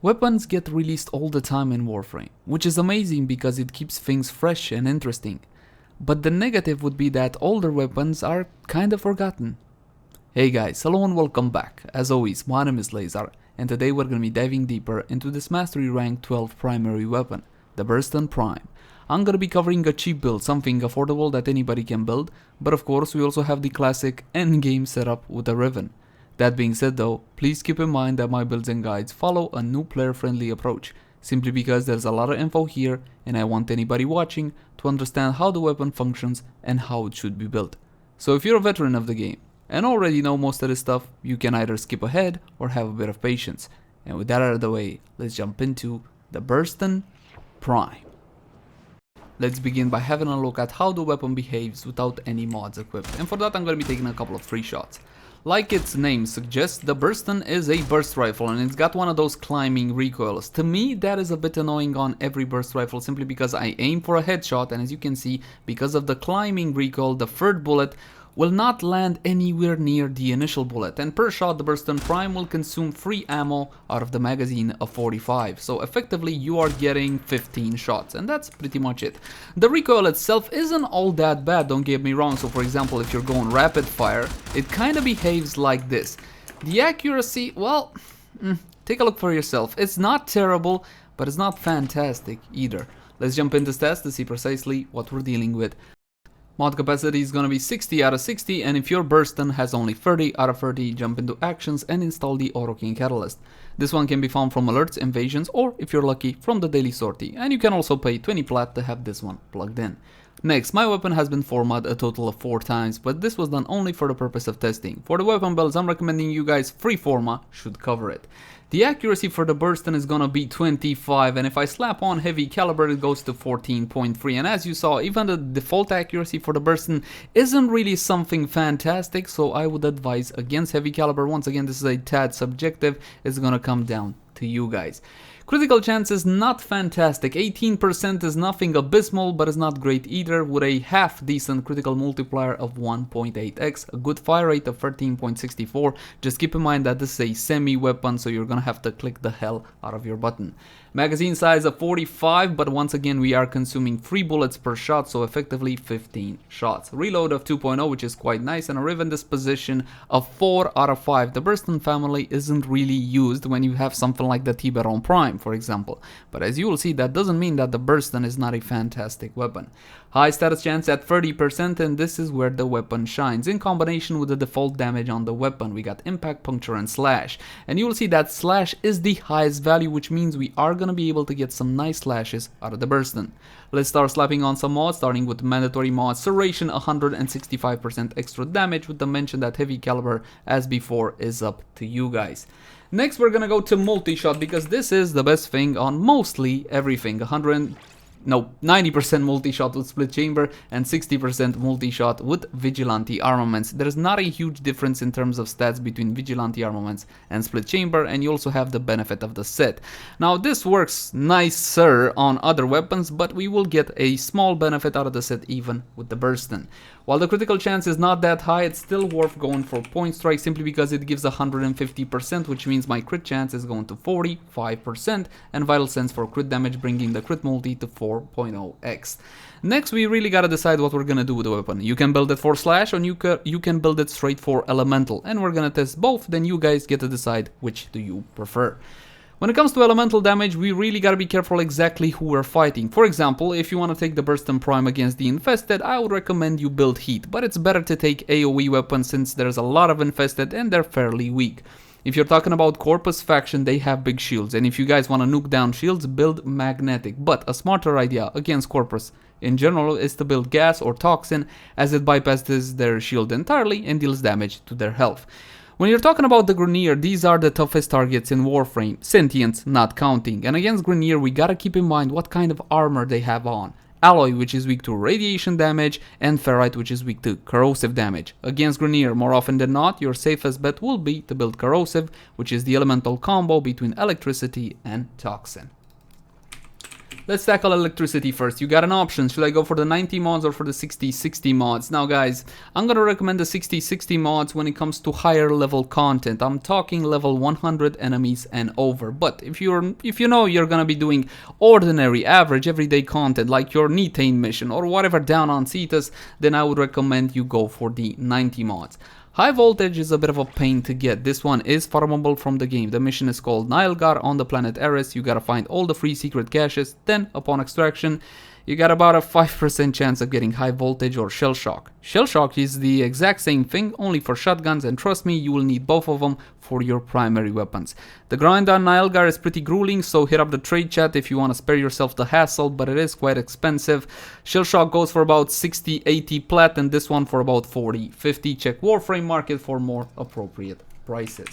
Weapons get released all the time in Warframe, which is amazing because it keeps things fresh and interesting. But the negative would be that older weapons are kinda forgotten. Hey guys, hello and welcome back. As always, my name is Leyzar, and today we're gonna be diving deeper into this Mastery Rank 12 primary weapon, the Burston Prime. I'm gonna be covering a cheap build, something affordable that anybody can build, but of course we also have the classic endgame setup with a Riven. That being said though, please keep in mind that my builds and guides follow a new player friendly approach, simply because there's a lot of info here and I want anybody watching to understand how the weapon functions and how it should be built. So if you're a veteran of the game and already know most of this stuff, you can either skip ahead or have a bit of patience. And with that out of the way, let's jump into the Burston Prime. Let's begin by having a look at how the weapon behaves without any mods equipped, and for that I'm going to be taking a couple of free shots. Like its name suggests, the Burston is a burst rifle and it's got one of those climbing recoils. To me that is a bit annoying on every burst rifle simply because I aim for a headshot, and as you can see, because of the climbing recoil, the third bullet will not land anywhere near the initial bullet, and per shot the Burston Prime will consume 3 ammo out of the magazine of 45, so effectively you are getting 15 shots, and that's pretty much it. The recoil itself isn't all that bad, don't get me wrong. So for example, if you're going rapid fire, it kind of behaves like this. The accuracy, well, take a look for yourself. It's not terrible, but it's not fantastic either. Let's jump into stats to see precisely what we're dealing with. Mod capacity is gonna be 60 out of 60, and if your Burston has only 30 out of 30, jump into actions and install the Auto King Catalyst. This one can be found from alerts, invasions, or if you're lucky, from the daily sortie, and you can also pay 20 plat to have this one plugged in. Next, my weapon has been formatted a total of 4 times, but this was done only for the purpose of testing. For the weapon builds I'm recommending you guys, free format should cover it. The accuracy for the Burston is gonna be 25, and if I slap on heavy caliber it goes to 14.3, and as you saw, even the default accuracy for the Burston isn't really something fantastic, so I would advise against heavy caliber. Once again, this is a tad subjective, it's gonna come down to you guys. Critical chance is not fantastic, 18% is nothing abysmal, but it's not great either, with a half decent critical multiplier of 1.8x, a good fire rate of 13.64, just keep in mind that this is a semi-weapon, so you're gonna have to click the hell out of your button. Magazine size of 45, but once again we are consuming 3 bullets per shot, so effectively 15 shots. Reload of 2.0, which is quite nice, and a Riven disposition of 4 out of 5. The Burston family isn't really used when you have something like the T-Baron Prime, for example, but as you will see, that doesn't mean that the Burston is not a fantastic weapon. High status chance at 30%, and this is where the weapon shines. In combination with the default damage on the weapon, we got impact, puncture, and slash, and you will see that slash is the highest value, which means we are gonna be able to get some nice slashes out of the Burston. Let's start slapping on some mods, starting with mandatory mod Serration, 165% extra damage, with the mention that heavy caliber, as before, is up to you guys. Next we're gonna go to multishot, because this is the best thing on mostly everything. 90% multi-shot with split chamber and 60% multi-shot with vigilante armaments. There's not a huge difference in terms of stats between vigilante armaments and split chamber, and you also have the benefit of the set. Now this works nicer on other weapons, but we will get a small benefit out of the set even with the Burston. While the critical chance is not that high, it's still worth going for point strike simply because it gives 150%, which means my crit chance is going to 45%, and vital sense for crit damage, bringing the crit multi to 4.0x. Next, we really gotta decide what we're gonna do with the weapon. You can build it for slash, or you can build it straight for elemental, and we're gonna test both, then you guys get to decide which do you prefer. When it comes to elemental damage, we really gotta be careful exactly who we're fighting. For example, if you want to take the Burston Prime against the Infested, I would recommend you build Heat, but it's better to take AoE weapons since there's a lot of Infested and they're fairly weak. If you're talking about Corpus faction, they have big shields, and if you guys want to nuke down shields, build Magnetic. But a smarter idea against Corpus in general is to build Gas or Toxin, as it bypasses their shield entirely and deals damage to their health. When you're talking about the Grineer, these are the toughest targets in Warframe, Sentience not counting, and against Grineer we gotta keep in mind what kind of armor they have on. Alloy, which is weak to radiation damage, and Ferrite, which is weak to corrosive damage. Against Grineer, more often than not, your safest bet will be to build corrosive, which is the elemental combo between electricity and toxin. Let's tackle electricity first. You got an option. Should I go for the 90 mods or for the 60-60 mods? Now guys, I'm gonna recommend the 60-60 mods when it comes to higher level content. I'm talking level 100 enemies and over. But if you know you're gonna be doing ordinary, average, everyday content like your Nethane mission or whatever down on Cetus, then I would recommend you go for the 90 mods. High voltage is a bit of a pain to get. This one is farmable from the game. The mission is called Nilgar on the planet Eris. You gotta find all the free secret caches. Then, upon extraction, you got about a 5% chance of getting high voltage or shell shock. Shell shock is the exact same thing, only for shotguns, and trust me, you will need both of them for your primary weapons. The grind on Nilgar is pretty grueling, so hit up the trade chat if you want to spare yourself the hassle, but it is quite expensive. Shell shock goes for about 60-80 plat, and this one for about 40-50. Check Warframe market for more appropriate prices.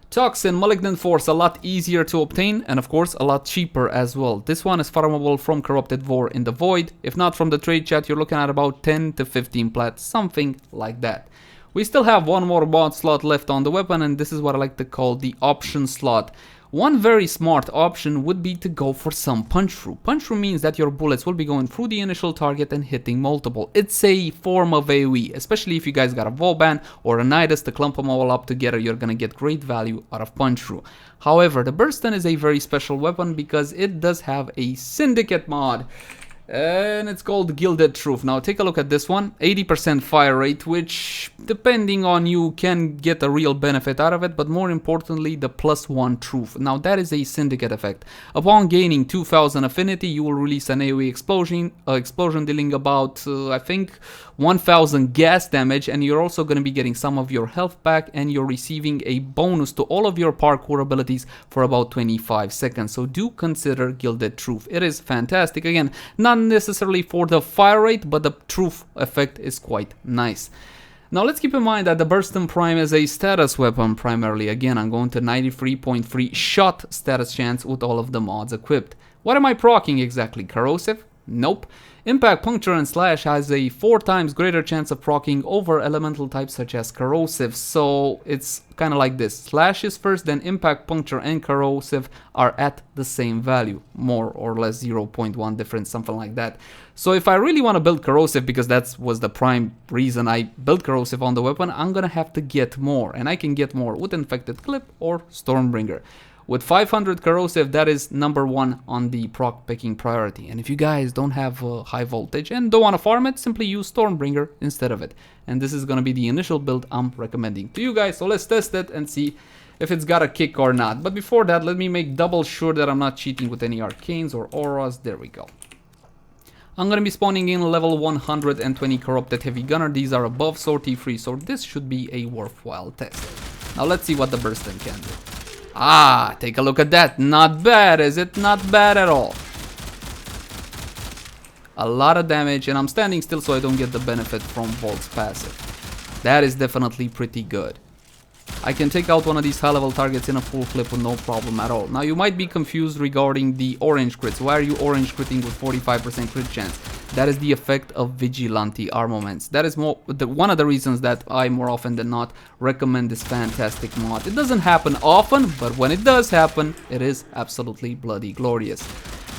Toxin, Malignant Force, a lot easier to obtain and of course a lot cheaper as well. This one is farmable from Corrupted Vor in the Void. If not from the trade chat, you're looking at about 10 to 15 plat, something like that. We still have one more mod slot left on the weapon, and this is what I like to call the option slot. One very smart option would be to go for some punch through. Punch through means that your bullets will be going through the initial target and hitting multiple. It's a form of AoE, especially if you guys got a Vauban or a Nidus to clump them all up together. You're gonna get great value out of punch through. However, the Burston is a very special weapon because it does have a Syndicate mod. And it's called Gilded Truth. Now take a look at this one. 80% fire rate, which depending on you can get a real benefit out of it, but more importantly the +1 truth. Now that is a Syndicate effect. Upon gaining 2000 affinity, you will release an AoE explosion dealing about I think 1000 gas damage, and you're also going to be getting some of your health back, and you're receiving a bonus to all of your parkour abilities for about 25 seconds. So do consider Gilded Truth. It is fantastic. Again, not necessarily for the fire rate, but the truth effect is quite nice. Now let's keep in mind that the Burston Prime is a status weapon primarily. Again, I'm going to 93.3 shot status chance with all of the mods equipped. What am I proccing exactly? Corrosive? Nope. Impact, Puncture, and Slash has a 4 times greater chance of proccing over elemental types such as Corrosive, so it's kind of like this. Slash is first, then Impact, Puncture, and Corrosive are at the same value. More or less 0.1 difference, something like that. So if I really want to build Corrosive, because that was the prime reason I built Corrosive on the weapon, I'm gonna have to get more, and I can get more with Infected Clip or Stormbringer. With 500 corrosive, that is #1 on the proc picking priority. And if you guys don't have high voltage and don't want to farm it, simply use Stormbringer instead of it. And this is going to be the initial build I'm recommending to you guys. So let's test it and see if it's got a kick or not. But before that, let me make double sure that I'm not cheating with any arcanes or auras. There we go. I'm going to be spawning in level 120 Corrupted Heavy Gunner. These are above sortie free, so this should be a worthwhile test. Now let's see what the Burston can do. Ah, take a look at that. Not bad, is it? Not bad at all. A lot of damage, and I'm standing still so I don't get the benefit from Volt's passive. That is definitely pretty good. I can take out one of these high-level targets in a full clip with no problem at all. Now, you might be confused regarding the orange crits. Why are you orange critting with 45% crit chance? That is the effect of Vigilante armaments. That is one of the reasons that I more often than not recommend this fantastic mod. It doesn't happen often, but when it does happen, it is absolutely bloody glorious.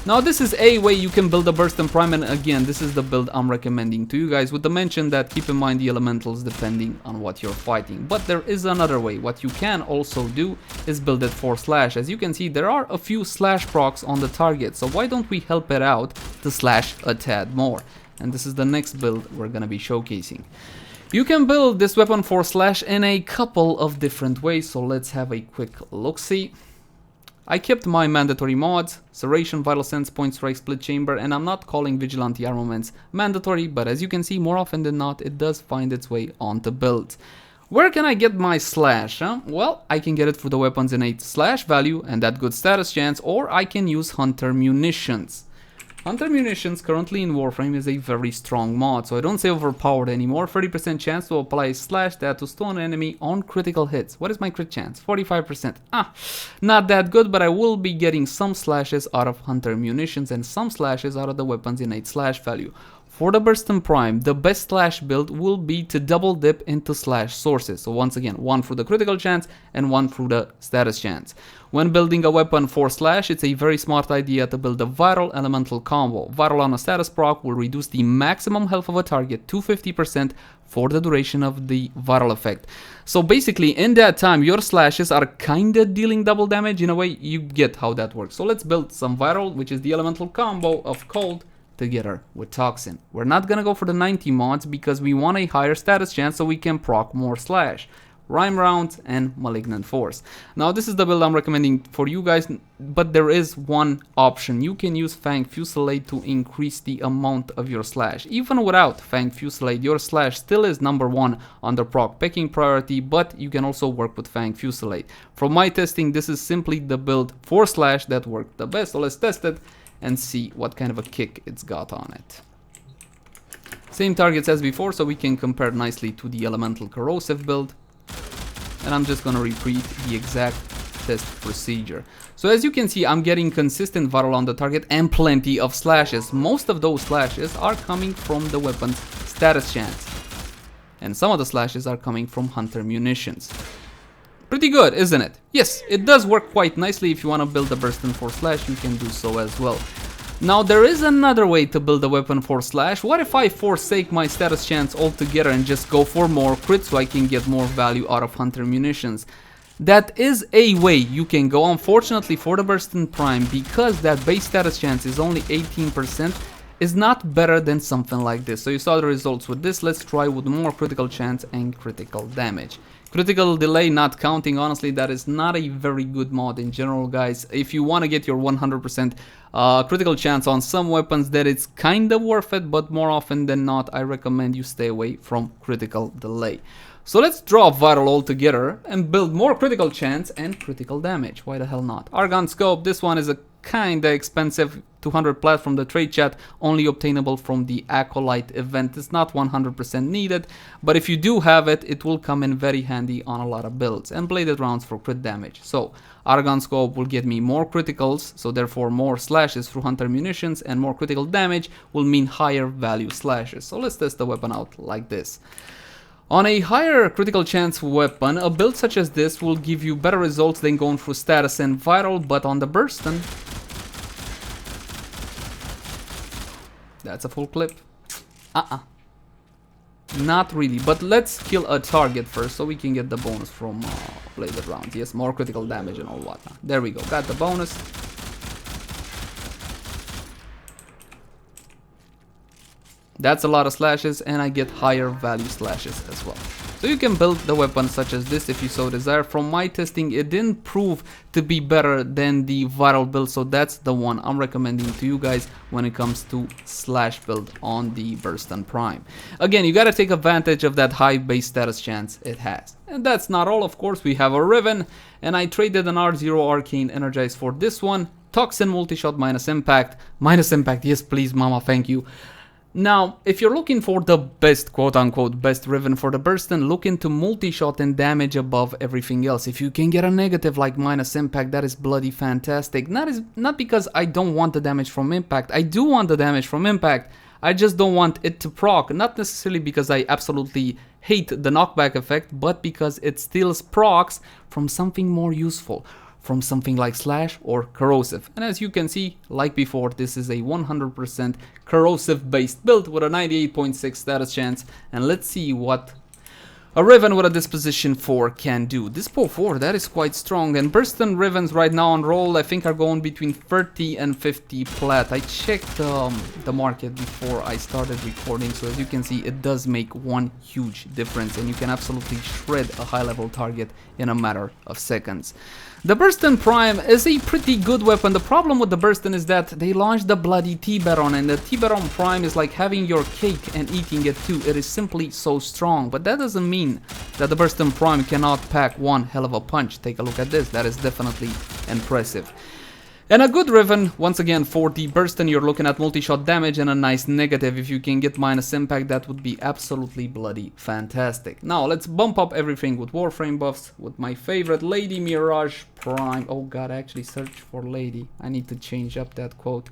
Now this is a way you can build a Burston Prime, and again, this is the build I'm recommending to you guys, with the mention that keep in mind the elementals depending on what you're fighting. But there is another way. What you can also do is build it for slash. As you can see, there are a few slash procs on the target, so why don't we help it out to slash a tad more? And this is the next build we're gonna be showcasing. You can build this weapon for slash in a couple of different ways, so let's have a quick look-see. I kept my mandatory mods, Serration, Vital Sense, Point Strike, Split Chamber, and I'm not calling Vigilante armaments mandatory, but as you can see, more often than not, it does find its way onto builds. Where can I get my slash? Well, I can get it through the weapon's innate slash value and that good status chance, or I can use Hunter Munitions. Hunter Munitions currently in Warframe is a very strong mod, so I don't say overpowered anymore. 30% chance to apply slash that to stun an enemy on critical hits. What is my crit chance? 45%. Not that good, but I will be getting some slashes out of Hunter Munitions and some slashes out of the weapon's innate slash value. for the Burston Prime, the best slash build will be to double dip into slash sources. So once again, one through the critical chance and one through the status chance. When building a weapon for slash, it's a very smart idea to build a viral elemental combo. Viral on a status proc will reduce the maximum health of a target to 50% for the duration of the viral effect. So basically, in that time, your slashes are kinda dealing double damage. In a way, you get how that works. So let's build some viral, which is the elemental combo of cold together with toxin. We're not gonna go for the 90 mods because we want a higher status chance so we can proc more slash, rhyme rounds, and malignant force. Now this is the build I'm recommending for you guys, but there is one option. You can use Fang Fusillade to increase the amount of your slash. Even without Fang Fusillade, your slash still is #1 on the proc picking priority, but you can also work with Fang Fusillade. From my testing, this is simply the build for slash that worked the best. So let's test it and see what kind of a kick it's got on it. Same targets as before, so we can compare nicely to the elemental corrosive build. And I'm just gonna repeat the exact test procedure. So as you can see, I'm getting consistent viral on the target and plenty of slashes. Most of those slashes are coming from the weapon's status chance. And some of the slashes are coming from hunter munitions. Pretty good, isn't it? Yes, it does work quite nicely. If you want to build a Burston for slash, you can do so as well. Now there is another way to build a weapon for slash. What if I forsake my status chance altogether and just go for more crit so I can get more value out of hunter munitions? That is a way you can go. Unfortunately for the Burston Prime, because that base status chance is only 18%, is not better than something like this. So you saw the results with this. Let's try with more critical chance and critical damage. Critical delay not counting, honestly, that is not a very good mod in general, guys. If you want to get your 100% critical chance on some weapons, that it's kind of worth it, but more often than not, I recommend you stay away from critical delay. So let's drop viral altogether and build more critical chance and critical damage. Why the hell not? Argon Scope, this one is a kinda expensive 200 plat from the trade chat, only obtainable from the Acolyte event. It's not 100% needed, but if you do have it, it will come in very handy on a lot of builds. And bladed rounds for crit damage. So Argon Scope will get me more criticals, so therefore more slashes through hunter munitions, and more critical damage will mean higher value slashes. So let's test the weapon out like this. On a higher critical chance weapon, a build such as this will give you better results than going through status and viral, but on the Burston, that's a full clip. Not really, but let's kill a target first so we can get the bonus from bladed rounds. Yes, more critical damage and all whatnot. There we go, got the bonus. That's a lot of slashes, and I get higher value slashes as well. So you can build the weapon such as this if you so desire. From my testing, it didn't prove to be better than the viral build, so that's the one I'm recommending to you guys when it comes to slash build on the Burston Prime. Again, you gotta take advantage of that high base status chance it has. And that's not all, of course. We have a Riven, and I traded an R0 Arcane Energize for this one. Toxin multishot minus impact. Minus impact, yes please mama, thank you. Now, if you're looking for the best, quote-unquote, best Riven for the Burston, look into multi-shot and damage above everything else. If you can get a negative like minus impact, that is bloody fantastic. Not because I don't want the damage from impact. I do want the damage from impact. I just don't want it to proc. Not necessarily because I absolutely hate the knockback effect, but because it steals procs from something more useful. From something like slash or corrosive. And as you can see, like before, this is a 100% corrosive based build with a 98.6 status chance. And let's see what a Riven with a disposition 4 can do. Dispo 4, that is quite strong. And Burston Rivens right now on roll, I think are going between 30 and 50 plat. I checked the market before I started recording, so as you can see, it does make one huge difference, and you can absolutely shred a high level target in a matter of seconds. The Burston Prime is a pretty good weapon. The problem with the Burston is that they launched the bloody T-Baron, and the T-Baron Prime is like having your cake and eating it too. It is simply so strong, but that doesn't mean that the Burston Prime cannot pack one hell of a punch. Take a look at this, that is definitely impressive. And a good Riven, once again, for the Burston, you're looking at multi-shot damage and a nice negative. If you can get minus impact, that would be absolutely bloody fantastic. Now, let's bump up everything with Warframe buffs, with my favorite Lady Mirage Prime. Oh god, I actually searched for Lady. I need to change up that quote.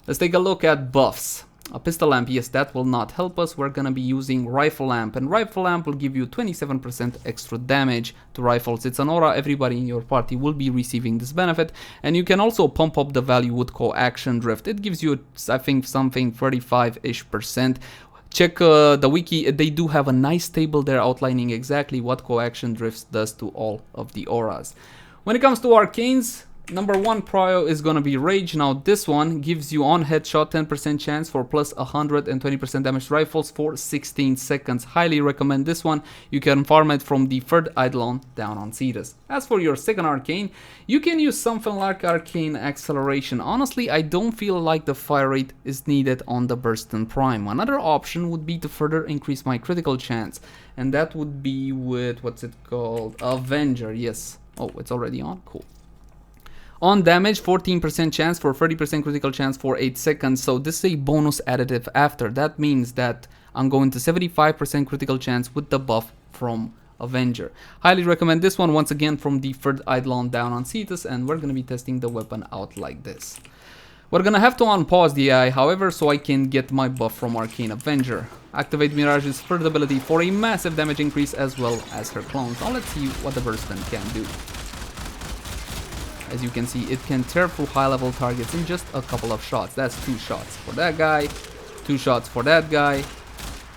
Let's take a look at buffs. A pistol lamp, yes, that will not help us. We're gonna be using rifle lamp, and rifle lamp will give you 27% extra damage to rifles. It's an aura, everybody in your party will be receiving this benefit, and you can also pump up the value with coaction drift. It gives you, I think, something 35-ish%. Check the wiki, they do have a nice table there outlining exactly what coaction drifts does to all of the auras. When it comes to arcanes, number 1 prio is gonna be Rage. Now this one gives you on headshot 10% chance for plus 120% damage rifles for 16 seconds. Highly recommend this one. You can farm it from the third Eidolon down on Cetus. As for your second arcane, you can use something like Arcane Acceleration. Honestly, I don't feel like the fire rate is needed on the Burston Prime. Another option would be to further increase my critical chance, and that would be with, what's it called? Avenger, yes. Oh, it's already on? Cool. On damage, 14% chance for 30% critical chance for 8 seconds. So this is a bonus additive after. That means that I'm going to 75% critical chance with the buff from Avenger. Highly recommend this one, once again from the third Eidolon down on Cetus, and we're going to be testing the weapon out like this. We're going to have to unpause the AI, however, so I can get my buff from Arcane Avenger. Activate Mirage's third ability for a massive damage increase as well as her clones. Now let's see what the Burston can do. As you can see, it can tear through high-level targets in just a couple of shots. That's 2 shots for that guy, 2 shots for that guy.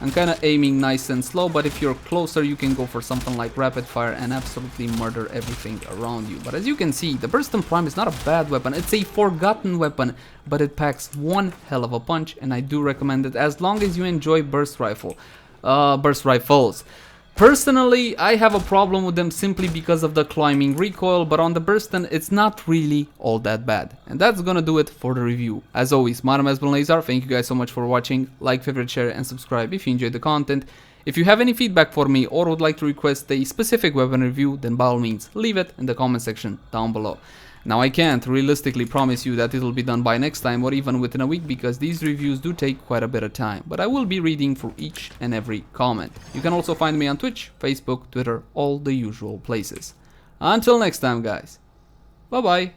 I'm kind of aiming nice and slow, but if you're closer, you can go for something like rapid fire and absolutely murder everything around you. But as you can see, the Burston Prime is not a bad weapon. It's a forgotten weapon, but it packs one hell of a punch, and I do recommend it as long as you enjoy burst rifles. Personally, I have a problem with them simply because of the climbing recoil, but on the Burston, it's not really all that bad. And that's gonna do it for the review. As always, my name has been Leyzar. Thank you guys so much for watching. Like, favorite, share, and subscribe if you enjoyed the content. If you have any feedback for me or would like to request a specific weapon review, then by all means, leave it in the comment section down below. Now, I can't realistically promise you that it'll be done by next time or even within a week, because these reviews do take quite a bit of time, but I will be reading through each and every comment. You can also find me on Twitch, Facebook, Twitter, all the usual places. Until next time, guys. Bye bye.